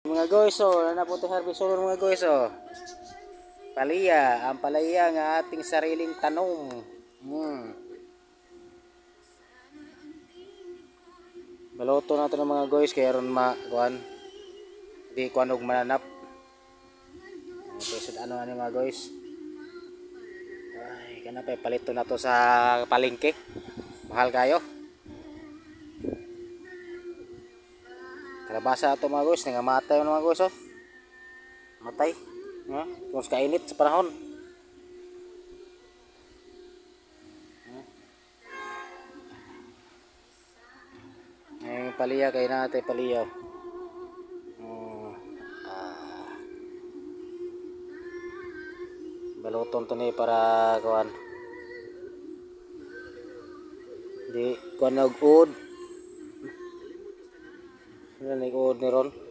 Mga guys, na po ito herbisol mga guys, Palaya, ang palaya nga ating sariling tanong. Baloto na ito ng mga guys, kaya ron kuan, di kuan og mananap. Ito ano ani mga guys. Ay, kana pa palito na to sa palengke. Mahal kayo. Kalabasa ito mga guys, nangamatay mga guys, matay. Tapos kainit sa panahon. Ay, paliya kay natin paliya. Baluton to ni para kuan. Di kuan og ud. Ano ni ud ni ron?